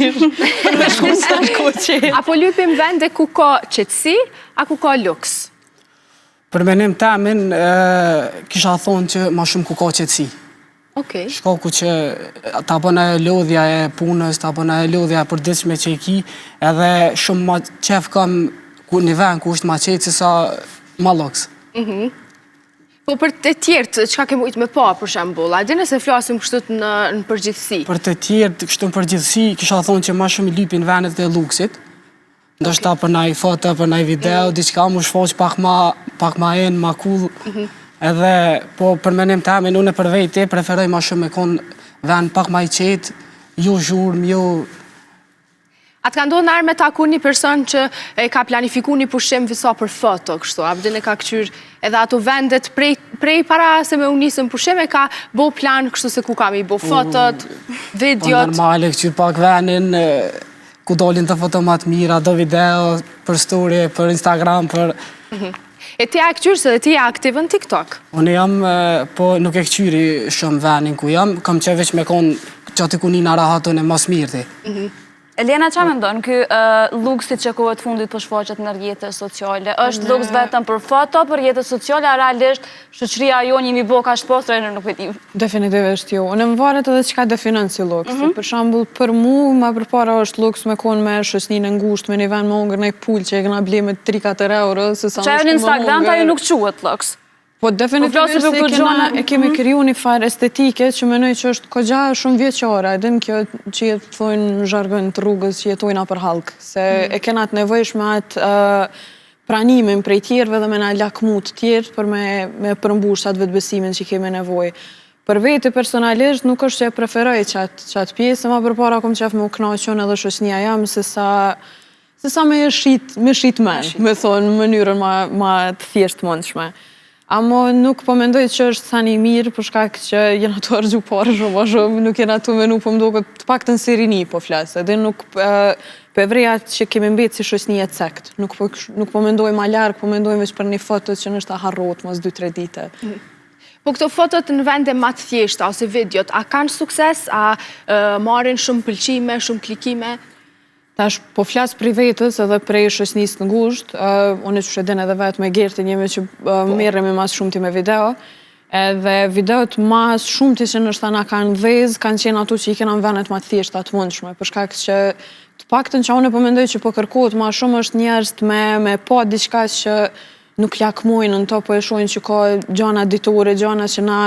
mirë. Me shku sa shko qetë. Apo lypim vende ku ka qetësi, a ku ka luks? Për menim temin, kisha thonë që ma shumë ku ka qetësi. Okej. Shkaku që ta bëna e lodhja e punës, ta bëna e lodhja e përditshme që i ki, edhe shumë ma qef kam një vend ku është ma qetë se sa ma luks. Po për të tjertë, qka ke mujtë me pa, për shembull? A di nëse flasim kështut në përgjithësi? Për të tjertë, kështu në përgjithësi, kisha thonë që ma shumë i lypin vendet e luksit. Ndoshta për naj foto, për naj video, diçka mu shfaq pak ma enë, ma cool. Edhe, po për menim temin, unë për vejti, preferoj ma shumë me konë vend pak ma i qetë, jo zhurmë, jo... A të ka ndohë nërë me taku një person që ka planifiku një pushim visa për foto, kështu, a vëdine ka këqyr edhe ato vendet prej para se me unisën pushim e ka bo plan kështu se ku kam i bo fotot, videot. Po normale, këqyr pak venin, ku dolin të foto ma të mira, do video, për story, për Instagram, për... E ti a këqyr se dhe ti e aktiv në TikTok? Unë jam, po nuk e këqyri shumë venin ku jam, kam që veç me konë që aty ku një në rahatun e mas mirti. Elena, qa me ndonë, kë luksit që kohët fundit për shfaqet në rrjetet sociale, është luks vetëm për foto, për rrjetet sociale, a realisht shoqëria jo një mi bo ka shpostra e në nuk vetim? Definitivisht jo. Unë më varet edhe qka definon si luks. Për shambull, për mu, ma përpara është luks me konë me shosnin e ngusht, me një vend më ongër, në pull që e këna ble me 3-4 euro, se sa që e në Instagram ta ju nuk quët luks? Po definitivisht e kemi kriju një farë estetike që menoj që është kogja shumë vjeqara, edhe në kjo që jetë thojnë në zhargën të rrugës që jetojna për halkë, se e kena të nevojshme atë pranimin prej tjerëve dhe me na lakmu të tjerë për me përmbush atë vetëbesimin që kemi nevoj. Për vete personalisht nuk është që e preferoj qatë pjesë, ma përpara kom qef me u knaqon edhe shoqënia jam se sa me shit men, me thonë në mënyrën ma të thjesht mundshme. Amo nuk po mendoj që është thani mirë për shkak që jena të argju parë shumë, nuk jena të menu po mdo të pak të në serini po flasë, edhe nuk përvreja që kemi mbetë si shoqëni e cekt. Nuk po mendoj ma larkë, po mendoj veç për një fotot që nështë a harrot mos 2-3 dite. Po këto fotot në vende ma të thjeshta ose videot, a kanë sukses, a marrin shumë pëlqime, shumë klikime? Tash, po flasë për i vetës edhe prej shoqënisë të ngusht, unë që shedin edhe vetë me Gertin, jemi që merremi mas shumëti me video, edhe videot mas shumëti që nështë ta na kanë dhez, kanë qenë ato që i kena në venet ma të thjeshta të mundshme, për shkak që të paktën që unë po mendoj që po kërkohet ma shumë është njerëz me pa diçka që nuk lakmojnë në to, po e shojnë që ka gjana ditore, gjana që na